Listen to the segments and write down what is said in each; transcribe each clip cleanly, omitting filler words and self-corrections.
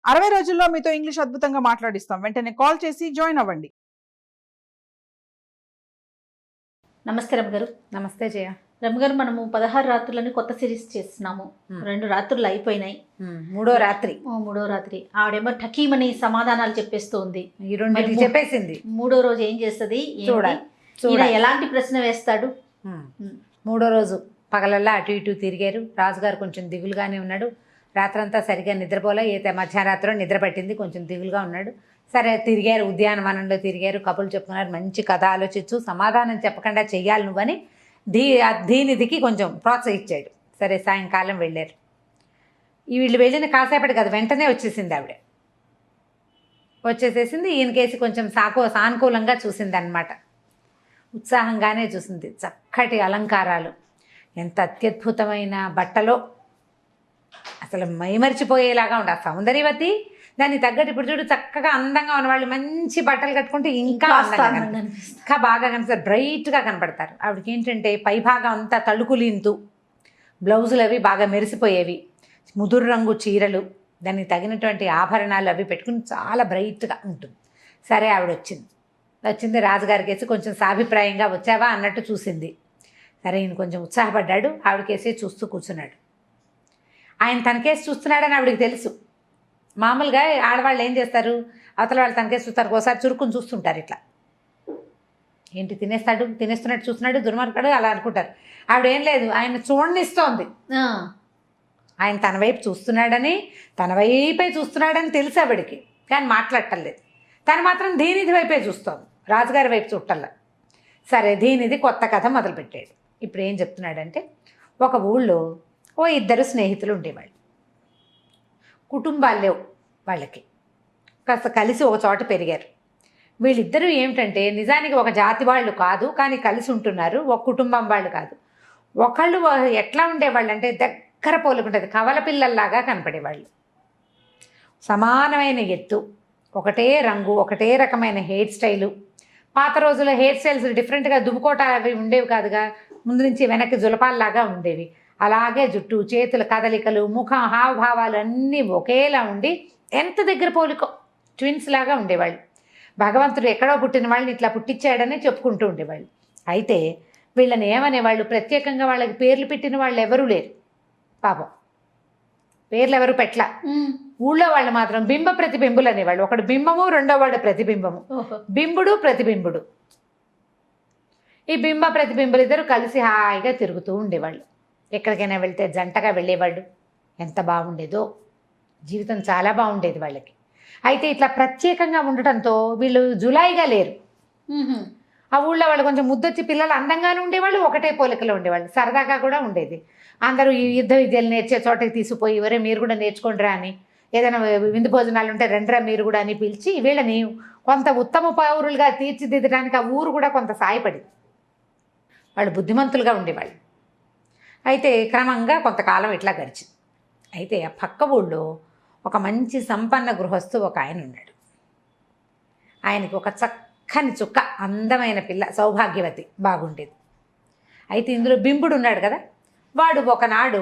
60 రోజుల్లో మీతో ఇంగ్లీష్ అద్భుతంగా మాట్లాడిస్తాం. వెంటనే కాల్ చేసి జాయిన్ అవ్వండి. నమస్తే రమ్మగారు. నమస్తే జయ. రమ్మగారు, మనము 16 రాత్రులని కొత్త సిరీస్ చేస్తున్నాము. 2 రాత్రులు అయిపోయినాయి. మూడో రాత్రి. మూడో రాత్రి ఆవిడేమో టకీమని సమాధానాలు చెప్పేస్తూ ఉంది. ఈ రెండు చెప్పేసింది. మూడో రోజు ఏం చేస్తుంది చూడాలి. ఎలాంటి ప్రశ్న వేస్తాడు? మూడో రోజు పగలల్లా అటు ఇటు తిరిగారు. రాజుగారు కొంచెం దిగులుగానే ఉన్నాడు. రాత్రంతా సరిగ్గా నిద్రపోలే. మధ్యరాత్రి నిద్ర పట్టింది, కొంచెం దిగులుగా ఉన్నాడు. సరే తిరిగారు, ఉద్యానవనంలో తిరిగారు, కబుర్లు చెప్పుకున్నారు. మంచి కథ ఆలోచించు, సమాధానం చెప్పకుండా చెయ్యాలి నువ్వని దీనిదికి కొంచెం ప్రోత్సహించాడు. సరే సాయంకాలం వెళ్ళారు. వీళ్ళు వెళ్ళిన కాసేపటి కదా వెంటనే వచ్చేసింది ఆవిడ. వచ్చేసేసింది. ఈయనకేసి కొంచెం సానుకూలంగా చూసింది అన్నమాట. ఉత్సాహంగానే చూసింది. చక్కటి అలంకారాలు, ఎంత అత్యద్భుతమైన బట్టలో, అసలు మైమరిచిపోయేలాగా ఉండే సౌందర్యవతి. దాన్ని తగ్గట్టు ఇప్పుడు చూడు చక్కగా అందంగా ఉన్నవాళ్ళు మంచి బట్టలు కట్టుకుంటే ఇంకా ఇంకా బాగా కనిపిస్తారు, బ్రైట్గా కనపడతారు. ఆవిడకి ఏంటంటే పైభాగం అంతా తళుకులింతు, బ్లౌజులు అవి బాగా మెరిసిపోయేవి, ముదురు రంగు చీరలు, దానికి తగినటువంటి ఆభరణాలు అవి పెట్టుకుని చాలా బ్రైట్గా ఉంటుంది. సరే ఆవిడ వచ్చింది రాజుగారికేసి కొంచెం సాభిప్రాయంగా వచ్చావా అన్నట్టు చూసింది. సరే ఈయన కొంచెం ఉత్సాహపడ్డాడు. ఆవిడకేసి చూస్తూ కూర్చున్నాడు. ఆయన తనకేసి చూస్తున్నాడని ఆవిడకి తెలుసు. మామూలుగా ఆడవాళ్ళు ఏం చేస్తారు, అవతల వాళ్ళు తనకేసి చూస్తారు, ఒకసారి చురుకుని చూస్తుంటారు. ఇట్లా ఏంటి తినేస్తున్నట్టు చూస్తున్నాడు దుర్మార్గుడు అలా అనుకుంటారు. ఆవిడ ఏం లేదు, ఆయన చూడనిస్తోంది. ఆయన తన వైపు చూస్తున్నాడని, తన వైపే చూస్తున్నాడని తెలుసు ఆవిడికి, కానీ మాట్లాడటలేదు. తను మాత్రం దీనిది వైపే చూస్తోంది, రాజుగారి వైపు చూడటల్లా. సరే దీనిది కొత్త కథ మొదలుపెట్టాడు. ఇప్పుడు ఏం చెప్తున్నాడంటే, ఒక ఊళ్ళో 2 స్నేహితులు ఉండేవాళ్ళు. కుటుంబాలు లేవు వాళ్ళకి, కాస్త కలిసి ఒక చోట పెరిగారు. వీళ్ళిద్దరూ ఏమిటంటే నిజానికి ఒక జాతి వాళ్ళు కాదు, కానీ కలిసి ఉంటున్నారు. ఒక కుటుంబం వాళ్ళు కాదు. ఒకళ్ళు ఎట్లా ఉండేవాళ్ళు అంటే దగ్గర పోలుకుంటుంది, కవల పిల్లల్లాగా కనపడేవాళ్ళు. సమానమైన ఎత్తు, ఒకటే రంగు, ఒకటే రకమైన హెయిర్ స్టైలు. పాత రోజుల్లో హెయిర్ స్టైల్స్ డిఫరెంట్గా దువ్వుకోట అవి ఉండేవి కాదుగా, ముందు నుంచి వెనక్కి జులపాల్లాగా ఉండేవి. అలాగే జుట్టు, చేతుల కదలికలు, ముఖం హావభావాలు అన్నీ ఒకేలా ఉండి ఎంత దగ్గర పోలికో, ట్విన్స్ లాగా ఉండేవాళ్ళు. భగవంతుడు ఎక్కడో పుట్టిన వాళ్ళని ఇట్లా పుట్టించాడని చెప్పుకుంటూ ఉండేవాళ్ళు. అయితే వీళ్ళని ఏమనేవాళ్ళు, ప్రత్యేకంగా వాళ్ళకి పేర్లు పెట్టిన వాళ్ళు ఎవరూ లేరు పాపం, పేర్లు ఎవరు పెట్ల. ఊళ్ళో వాళ్ళు మాత్రం బింబ ప్రతిబింబులు అనేవాళ్ళు. ఒకడు బింబము, రెండో వాడు ప్రతిబింబము, బింబుడు ప్రతిబింబుడు. ఈ బింబ ప్రతిబింబులు ఇద్దరు కలిసి హాయిగా తిరుగుతూ ఉండేవాళ్ళు. ఎక్కడికైనా వెళ్తే జంటగా వెళ్ళేవాళ్ళు. ఎంత బాగుండేదో, జీవితం చాలా బాగుండేది వాళ్ళకి. అయితే ఇట్లా ప్రత్యేకంగా ఉండటంతో వీళ్ళు జులాయిగా లేరు. ఆ ఊళ్ళో వాళ్ళు కొంచెం ముద్దొచ్చి పిల్లలు అందంగానే ఉండేవాళ్ళు, ఒకటే పోలికలో ఉండేవాళ్ళు. సరదాగా కూడా ఉండేది. అందరూ ఈ యుద్ధ విద్యలు నేర్చే చోటకి తీసుకుపోయి, ఎవరే మీరు కూడా నేర్చుకోండిరా అని, ఏదైనా విందు భోజనాలు ఉంటే రండిరా మీరు కూడా అని పిలిచి వీళ్ళని కొంత ఉత్తమ పౌరులుగా తీర్చిదిద్దడానికి ఆ ఊరు కూడా కొంత సాయపడింది. వాళ్ళు బుద్ధిమంతులుగా ఉండేవాళ్ళు. అయితే క్రమంగా కొంతకాలం ఇట్లా గడిచింది. అయితే ఆ పక్క ఊళ్ళో ఒక మంచి సంపన్న గృహస్థు ఒక ఆయన ఉన్నాడు. ఆయనకి ఒక చక్కని చుక్క అందమైన పిల్ల, సౌభాగ్యవతి, బాగుండేది. అయితే ఇందులో బింబుడు ఉన్నాడు కదా, వాడు ఒకనాడు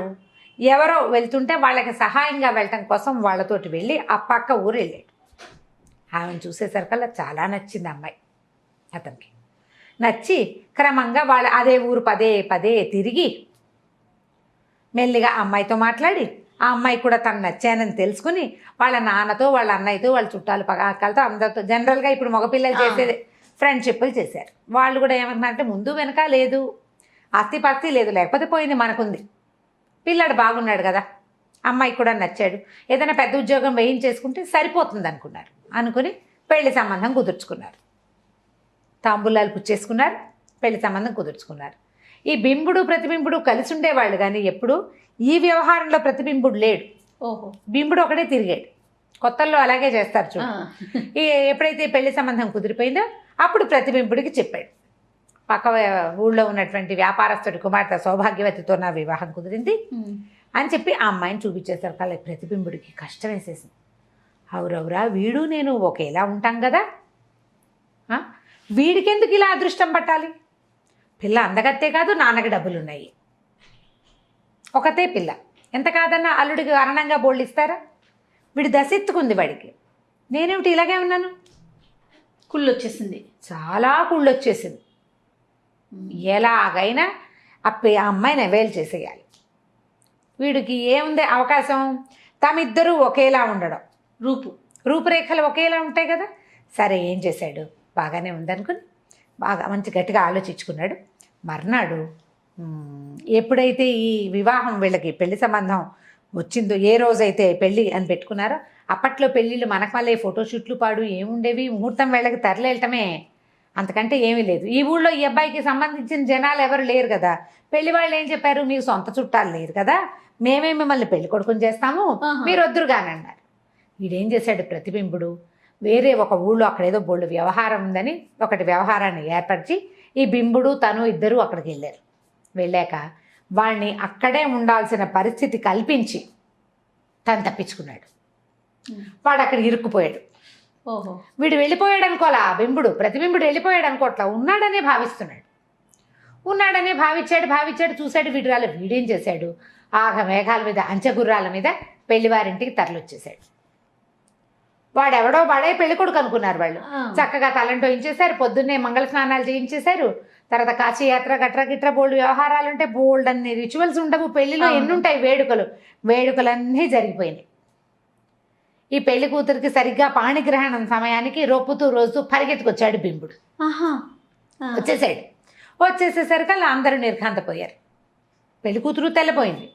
ఎవరో వెళ్తుంటే వాళ్ళకి సహాయంగా వెళ్ళటం కోసం వాళ్ళతోటి వెళ్ళి ఆ పక్క ఊరు వెళ్ళాడు. ఆమెను చూసేసరికల్లా చాలా నచ్చింది అమ్మాయి అతనికి. నచ్చి క్రమంగా వాళ్ళ అదే ఊరు పదే పదే తిరిగి మెల్లిగా అమ్మాయితో మాట్లాడి, ఆ అమ్మాయి కూడా తను నచ్చానని తెలుసుకుని వాళ్ళ నాన్నతో, వాళ్ళ అన్నయ్యతో, వాళ్ళ చుట్టాలు పగాకలతో అందరితో జనరల్గా ఇప్పుడు మగపిల్లలు చేసేది ఫ్రెండ్షిప్లు చేశారు. వాళ్ళు కూడా ఏమంటున్నారంటే, ముందు వెనక లేదు, ఆస్తిపాస్తి లేదు, లేకపోతే పోయింది, మనకుంది, పిల్లాడు బాగున్నాడు కదా, అమ్మాయి కూడా నచ్చాడు, ఏదైనా పెద్ద ఉద్యోగం వేయించేసుకుంటే సరిపోతుంది అనుకున్నారు. అనుకుని పెళ్లి సంబంధం కుదుర్చుకున్నారు. తాంబూలాలు పుచ్చేసుకున్నారు, పెళ్లి సంబంధం కుదుర్చుకున్నారు. ఈ బింబుడు ప్రతిబింబుడు కలిసి ఉండేవాళ్ళు, కానీ ఎప్పుడు ఈ వ్యవహారంలో ప్రతిబింబుడు లేడు. బింబుడు ఒకటే తిరిగాడు. కొత్తల్లో అలాగే చేస్తారు చూడు. ఎప్పుడైతే పెళ్లి సంబంధం కుదిరిపోయిందో అప్పుడు ప్రతిబింబుడికి చెప్పాడు, పక్క ఊళ్ళో ఉన్నటువంటి వ్యాపారస్తుడి కుమార్తె సౌభాగ్యవతితో నా వివాహం కుదిరింది అని చెప్పి ఆ అమ్మాయిని చూపించేశారు. కల ప్రతిబింబుడికి కష్టం వేసేసింది. అవురవురా, వీడు నేను ఒకేలా ఉంటాం కదా, వీడికెందుకు ఇలా అదృష్టం పట్టాలి? పిల్ల అందగత్తే కాదు, నాన్నకి డబ్బులున్నాయి, ఒకతే పిల్ల, ఎంత కాదన్నా అల్లుడికి అరణంగా బోళ్ళు ఇస్తారా? వీడు దశెత్తుకుంది వాడికి. నేనేమిటి ఇలాగే ఉన్నాను, కుళ్ళు వచ్చేసింది. చాలా కుళ్ళు వచ్చేసింది. ఎలాగైనా ఆ అమ్మాయిని అవైల్ చేసేయాలి. వీడికి ఏముంది అవకాశం, తమిద్దరూ ఒకేలా ఉండడం, రూపురేఖలు ఒకేలా ఉంటాయి కదా. సరే ఏం చేశాడు, బాగానే ఉందనుకుని బాగా మంచి గట్టిగా ఆలోచించుకున్నాడు. మర్నాడు ఎప్పుడైతే ఈ వివాహం వీళ్ళకి పెళ్లి సంబంధం వచ్చిందో, ఏ రోజైతే పెళ్ళి అని పెట్టుకున్నారో, అప్పట్లో పెళ్ళిళ్ళు మనకు మళ్ళీ ఫోటోషూట్లు పాడు ఏముండేవి, ముహూర్తం వేళకి తరలేయటమే, అంతకంటే ఏమీ లేదు. ఈ ఊళ్ళో ఈ అబ్బాయికి సంబంధించిన జనాలు ఎవరు లేరు కదా. పెళ్లి వాళ్ళు ఏం చెప్పారు, మీకు సొంత చుట్టాలు లేరు కదా, మేమే మిమ్మల్ని పెళ్లి కొడుకుని చేస్తాము, మీరు వద్దురుగాని అన్నారు. వీడేం చేశాడు, ప్రతిబింబుడు వేరే ఒక ఊళ్ళో అక్కడేదో బోళ్ళు వ్యవహారం ఉందని ఒకటి వ్యవహారాన్ని ఏర్పరిచి ఈ బింబుడు తను ఇద్దరూ అక్కడికి వెళ్ళారు. వెళ్ళాక వాడిని అక్కడే ఉండాల్సిన పరిస్థితి కల్పించి తను తప్పించుకున్నాడు. వాడు అక్కడ ఇరుక్కుపోయాడు. ఓహో, వీడు వెళ్ళిపోయాడు అనుకోవాలా, బింబుడు ప్రతిబింబుడు వెళ్ళిపోయాడు అనుకోవట్లా, ఉన్నాడనే భావిస్తున్నాడు. ఉన్నాడనే భావించాడు చూశాడు. వీడేం చేశాడు, ఆగ మేఘాల మీద అంచెగుర్రాల మీద పెళ్లివారింటికి తరలొచ్చేశాడు. వాడెవడో వాడే పెళ్లి కొడుకు అనుకున్నారు వాళ్ళు. చక్కగా తలంటోయించేశారు, పొద్దున్నే మంగళ స్నానాలు చేయించేశారు. తర్వాత కాశీయాత్ర గిట్ర బోల్డ్ వ్యవహారాలు ఉంటే బోల్డ్ అన్ని రిచువల్స్ ఉండవు పెళ్లిలో. ఎన్నుంటాయి వేడుకలన్నీ జరిగిపోయినాయి. ఈ పెళ్లి కూతురికి సరిగ్గా పాణిగ్రహణం సమయానికి రొప్పుతూ రోజు పరిగెత్తుకొచ్చాడు బింబుడు. వచ్చేసేసరికి అలా అందరూ నిర్ఘాంతపోయారు. పెళ్లి కూతురు తెల్లపోయింది.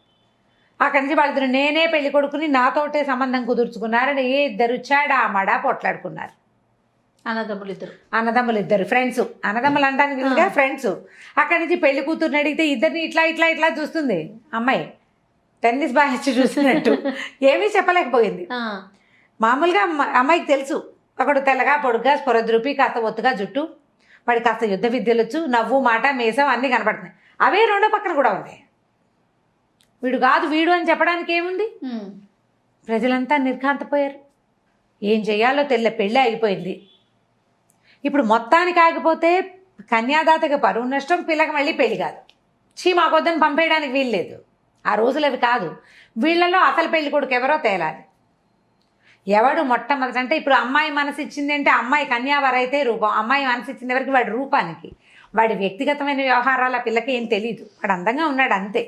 అక్కడి నుంచి వాళ్ళిద్దరు నేనే పెళ్లి కొడుకుని నాతోటే సంబంధం కుదుర్చుకున్నారని ఇద్దరు చాడామాడా పొట్లాడుకున్నారు. అన్నదమ్ములిద్దరు ఫ్రెండ్స్, అన్నదమ్ములు అంటానికి వీలుగా ఫ్రెండ్స్. అక్కడి నుంచి పెళ్లి కూతురుని అడిగితే ఇద్దరిని ఇట్లా చూస్తుంది అమ్మాయి, టెన్నిస్ బ్యాచ్ చూసినట్టు. ఏమీ చెప్పలేకపోయింది. మామూలుగా అమ్మాయికి తెలుసు, ఒకడు తెల్లగా పొడుగ్గా స్పొరద్రూపి, కాస్త ఒత్తుగా జుట్టు, వాడి కాస్త యుద్ధ విద్యలొచ్చు, నవ్వు మాట మేసం అన్నీ కనపడుతున్నాయి. అవే రెండో పక్కన కూడా ఉంది. వీడు కాదు వీడు అని చెప్పడానికి ఏముంది. ప్రజలంతా నిర్ఘాంతపోయారు. ఏం చేయాలో పెళ్ళి ఆగిపోయింది. ఇప్పుడు మొత్తానికి ఆగిపోతే కన్యాదాతకి పరువు నష్టం, పిల్లకి మళ్ళీ పెళ్లి కాదు. మాకొద్దని పంపేయడానికి వీల్లేదు. ఆ రోజులు అవి కాదు. వీళ్ళలో అసలు పెళ్లి కొడుకు ఎవరో తేలాలి. ఎవడు మొట్టమొదటి అంటే ఇప్పుడు అమ్మాయి మనసు ఇచ్చింది అంటే అమ్మాయి కన్యావరైతే రూపం, అమ్మాయి మనసు ఇచ్చింది ఎవరికి, వాడి రూపానికి. వాడి వ్యక్తిగతమైన వ్యవహారాల పిల్లకి ఏం తెలీదు, వాడు అందంగా ఉన్నాడు అంతే.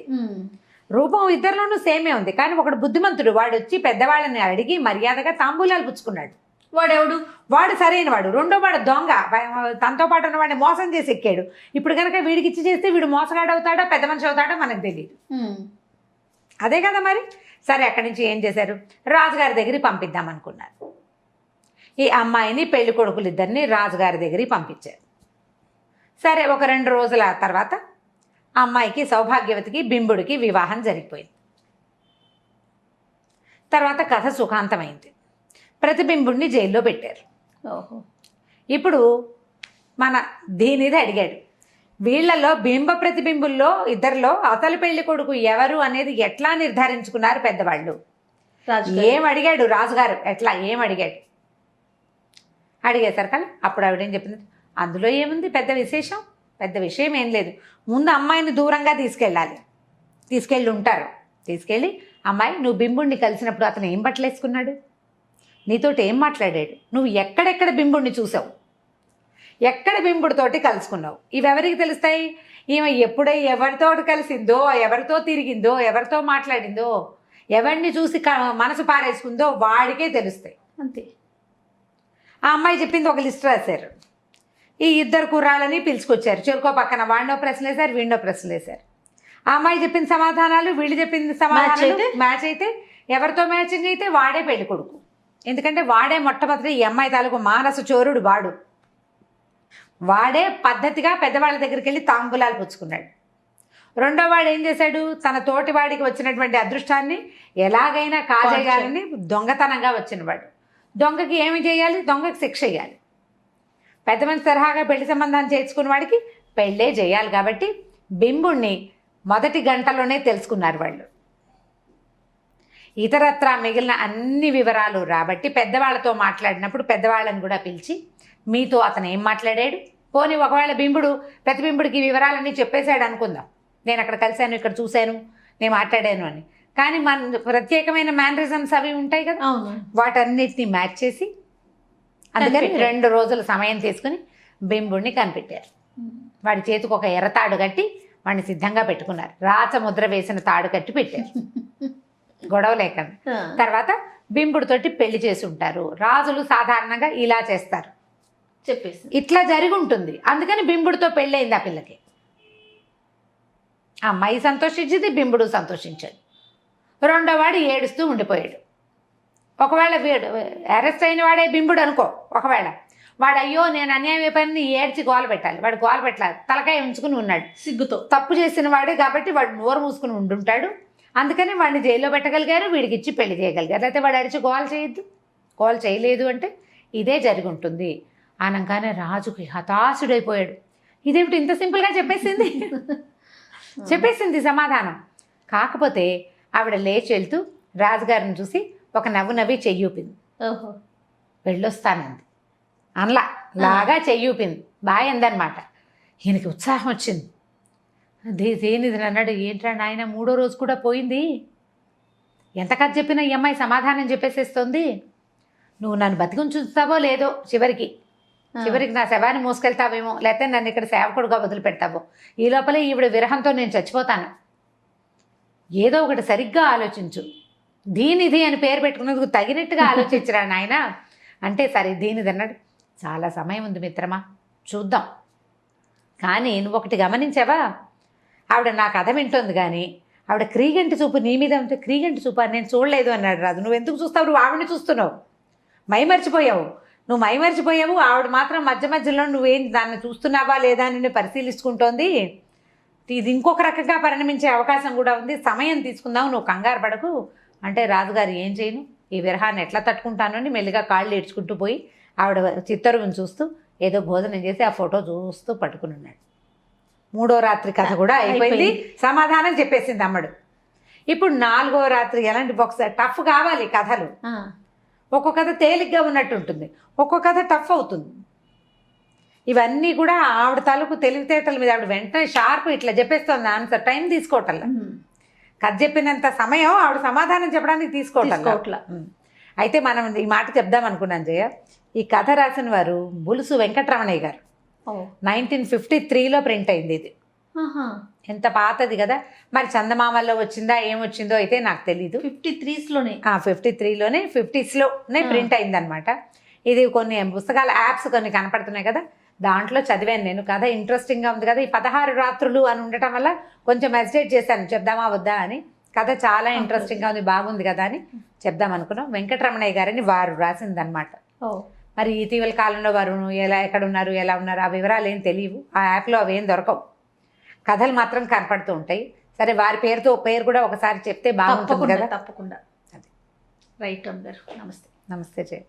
రూపం ఇద్దరిలోనూ సేమే ఉంది. కానీ ఒకడు బుద్ధిమంతుడు, వాడు వచ్చి పెద్దవాళ్ళని అడిగి మర్యాదగా తాంబూలాలు పుచ్చుకున్నాడు. వాడు సరైన వాడు. రెండో వాడు దొంగ, తనతో పాటు ఉన్న వాడిని మోసం చేసి ఎక్కాడు. ఇప్పుడు కనుక వీడికి ఇచ్చి చేస్తే వీడు మోసగాడవుతాడో పెద్ద మనిషి అవుతాడో మనకు తెలియదు. అదే కదా మరి. సరే అక్కడి నుంచి ఏం చేశారు, రాజుగారి దగ్గరికి పంపిద్దాం అనుకున్నారు. ఈ అమ్మాయిని పెళ్లి కొడుకులు ఇద్దరిని రాజుగారి దగ్గరికి పంపించారు. సరే ఒక 2 రోజుల తర్వాత అమ్మాయికి సౌభాగ్యవతికి బింబుడికి వివాహం జరిగిపోయింది. తర్వాత కథ సుఖాంతమైంది. ప్రతిబింబుడిని జైల్లో పెట్టారు. ఇప్పుడు మన దీనిది అడిగాడు, వీళ్లలో బింబ ప్రతిబింబుల్లో ఇద్దరిలో అసలు పెళ్లి కొడుకు ఎవరు అనేది ఎట్లా నిర్ధారించుకున్నారు పెద్దవాళ్ళు? ఏం అడిగాడు రాజుగారు, ఎట్లా ఏం అడిగాడు? అడిగేసరికి అప్పుడు ఆవిడేం చెప్పింది, అందులో ఏముంది పెద్ద విశేషం, పెద్ద విషయం ఏం లేదు. ముందు అమ్మాయిని దూరంగా తీసుకెళ్ళి ఉంటారు. తీసుకెళ్ళి అమ్మాయి, నువ్వు బింబుడిని కలిసినప్పుడు అతను ఏం బట్టలు వేసుకున్నాడు, నీతోటి ఏం మాట్లాడాడు, నువ్వు ఎక్కడెక్కడ బింబుడిని చూసావు, ఎక్కడ బింబుడితోటి కలుసుకున్నావు, ఇవెవరికి తెలుస్తాయి? ఈమె ఎప్పుడై ఎవరితో కలిసిందో, ఎవరితో తిరిగిందో, ఎవరితో మాట్లాడిందో, ఎవరిని చూసి మనసు పారేసుకుందో వాడికే తెలుస్తాయి అంతే. ఆ అమ్మాయి చెప్పింది ఒక లిస్ట్ రాశారు. ఈ ఇద్దరు కుర్రాళ్ళని పిలుచుకొచ్చారు. చెరుకో పక్కన వాడినో ప్రశ్నలు వేశారు, వీడినో ప్రశ్నలు వేశారు. ఆ అమ్మాయి చెప్పిన సమాధానాలు వీళ్ళు చెప్పింది సమాధానాలు మ్యాచ్ అయితే, ఎవరితో మ్యాచింగ్ అయితే వాడే పెళ్లి కొడుకు. ఎందుకంటే వాడే మొట్టమొదటి ఈ అమ్మాయి తాలూకు మానస చోరుడు వాడు. వాడే పద్ధతిగా పెద్దవాళ్ళ దగ్గరికి వెళ్ళి తాంబూలాలు పుచ్చుకున్నాడు. రెండో వాడు ఏం చేశాడు, తన తోటి వాడికి వచ్చినటువంటి అదృష్టాన్ని ఎలాగైనా కాజేయాలని దొంగతనంగా వచ్చినవాడు. దొంగకి ఏమి చేయాలి, దొంగకి శిక్ష చేయాలి. పెద్ద మంచి తరహాగా పెళ్లి సంబంధాన్ని చేర్చుకున్న వాడికి పెళ్ళే చేయాలి. కాబట్టి బింబుణ్ణి మొదటి గంటలోనే తెలుసుకున్నారు వాళ్ళు. ఇతరత్రా మిగిలిన అన్ని వివరాలు రాబట్టి పెద్దవాళ్ళతో మాట్లాడినప్పుడు పెద్దవాళ్ళని కూడా పిలిచి, మీతో అతను ఏం మాట్లాడాడు, పోనీ ఒకవేళ బింబుడు ప్రతిబింబుడికి వివరాలన్నీ చెప్పేశాడు అనుకుందాం, నేను అక్కడ కలిశాను, ఇక్కడ చూశాను, నేను మాట్లాడాను అని. కానీ మన ప్రత్యేకమైన మేనరిజమ్స్ అవి ఉంటాయి కదా, అవును. వాటన్నిటిని మ్యాచ్ చేసి అందుకని కనిపెట్టారు. 2 రోజులు సమయం తీసుకుని బింబుడిని కనిపెట్టారు. వాడి చేతికి ఒక ఎర్ర తాడు కట్టి వాడిని సిద్ధంగా పెట్టుకున్నారు. రాచముద్ర వేసిన తాడు కట్టి పెట్టారు గొడవ లేకుండా. తర్వాత బింబుడితోటి పెళ్లి చేసి ఉంటారు. రాజులు సాధారణంగా ఇలా చేస్తారు, చెప్పేసి ఇట్లా జరిగి ఉంటుంది. అందుకని బింబుడితో పెళ్ళయింది ఆ పిల్లకి. ఆ అమ్మాయి సంతోషించింది, బింబుడు సంతోషించాడు. రెండో వాడు ఏడుస్తూ ఉండిపోయాడు. ఒకవేళ వీడు అరెస్ట్ అయిన వాడే బింబుడు అనుకో, ఒకవేళ వాడు అయ్యో నేను అన్యాయం అయిపోయింది ఏడ్చి గోల పెట్టాలి, వాడు గోల పెట్టాలి, తలకాయ ఉంచుకుని ఉన్నాడు సిగ్గుతో. తప్పు చేసిన వాడే కాబట్టి వాడు నోరు మూసుకుని ఉండుంటాడు. అందుకని వాడిని జైల్లో పెట్టగలిగారు, వీడికి ఇచ్చి పెళ్లి చేయగలిగారు. అయితే వాడు అరిచి గోల చేయొద్దు, గోల చేయలేదు అంటే ఇదే జరిగి ఉంటుంది అనగానే రాజుకి హతాశుడైపోయాడు. ఇదేమిటి ఇంత సింపుల్గా చెప్పేసింది సమాధానం. కాకపోతే ఆవిడ లేచి వెళ్తూ రాజుగారిని చూసి ఒక నవ్వు నవ్వి చెయ్యూపింది. ఓహో, వెళ్ళొస్తానంది అనలా లాగా చెయ్యూపింది, బాగా అందనమాట. ఈయనకి ఉత్సాహం వచ్చింది. దేనిది అన్నాడు. ఏంట్రా నాయన 3వ రోజు కూడా పోయింది, ఎంత కథ చెప్పినా ఈ అమ్మాయి సమాధానం చెప్పేసేస్తుంది. నువ్వు నన్ను బతికుంచుతావో లేదో, చివరికి నా శవాన్ని మోసుకెళ్తావేమో, లేకపోతే నన్ను ఇక్కడ సేవకుడుగా వదిలిపెడతావో, ఈ లోపలే ఈవిడ విరహంతో నేను చచ్చిపోతాను. ఏదో ఒకటి సరిగ్గా ఆలోచించు, దీనిది అని పేరు పెట్టుకున్నందుకు తగినట్టుగా ఆలోచించరా నాయన అంటే, సరే దీనిది అన్నాడు. చాలా సమయం ఉంది మిత్రమా, చూద్దాం. కానీ నువ్వు ఒకటి గమనించావా, ఆవిడ నా కథ వింటోంది కానీ ఆవిడ క్రీగంటి చూపు నీ మీద ఉంటే, క్రీగంటి చూపు నేను చూడలేదు అన్నాడు రాజు. నువ్వు ఎందుకు చూస్తావు, నువ్వు ఆవిడని చూస్తున్నావు, మైమర్చిపోయావు. ఆవిడ మాత్రం మధ్య మధ్యలో నువ్వేం దాన్ని చూస్తున్నావా లేదా అని పరిశీలించుకుంటోంది. ఇది ఇంకొక రకంగా పరిణమించే అవకాశం కూడా ఉంది, సమయం తీసుకుందావు, నువ్వు కంగారు పడకు అంటే, రాజుగారు ఏం చేయను, ఈ విరహాన్ని ఎట్లా తట్టుకుంటాను అని మెల్లిగా కాళ్ళు ఏడ్చుకుంటూ పోయి ఆవిడ చిత్తరువుని చూస్తూ ఏదో భోజనం చేసి ఆ ఫోటో చూస్తూ పట్టుకుని ఉన్నాడు. 3వ రాత్రి కథ కూడా అయిపోయింది, సమాధానం చెప్పేసింది అమ్మడు. ఇప్పుడు 4వ రాత్రి ఎలాంటి ఒకసారి టఫ్ కావాలి కథలు. ఒక్కొక్క కథ తేలిగ్గా ఉన్నట్టు ఉంటుంది, ఒక్కొక్క కథ టఫ్ అవుతుంది. ఇవన్నీ కూడా ఆవిడ తాలూకు తెలివితేటల మీద ఆవిడ వెంటనే షార్ప్ ఇట్లా చెప్పేస్తుంది ఆన్సర్, టైం తీసుకోవటంలా. కథ చెప్పినంత సమయం ఆవిడ సమాధానం చెప్పడానికి తీసుకోవట్లా. అయితే మనం ఈ మాట చెప్దాం అనుకున్నాను జయ. ఈ కథ రాసిన వారు బులుసు వెంకటరమణయ్య గారు. 1953లో ప్రింట్ అయింది ఇది. ఎంత పాతది కదా, మరి చందమామల్లో వచ్చిందా ఏమొచ్చిందో అయితే నాకు తెలీదు. 53లోనే 50స్లోనే ప్రింట్ అయిందనమాట. ఇది కొన్ని పుస్తకాల యాప్స్ కొన్ని కనపడుతున్నాయి కదా, దాంట్లో చదివాను నేను. కథ ఇంట్రెస్టింగ్గా ఉంది కదా. ఈ 16 రాత్రులు అని ఉండటం వల్ల కొంచెం మెడిటేట్ చేశాను, చెప్దామా వద్దా అని. కథ చాలా ఇంట్రెస్టింగ్గా ఉంది, బాగుంది కదా అని చెప్దాం అనుకున్నాం. వెంకటరమణయ్య గారని వారు రాసిందనమాట. మరి ఇటీవల కాలంలో వారు ఎక్కడ ఉన్నారు ఎలా ఉన్నారు ఆ వివరాలు ఏం తెలియవు, ఆ యాప్లో అవేం దొరకవు, కథలు మాత్రం కనపడుతూ ఉంటాయి. సరే వారి పేరు కూడా ఒకసారి చెప్తే బాగుంటుంది కదా. తప్పకుండా. రైట్ అమ్మ గారు, నమస్తే. నమస్తే జయ.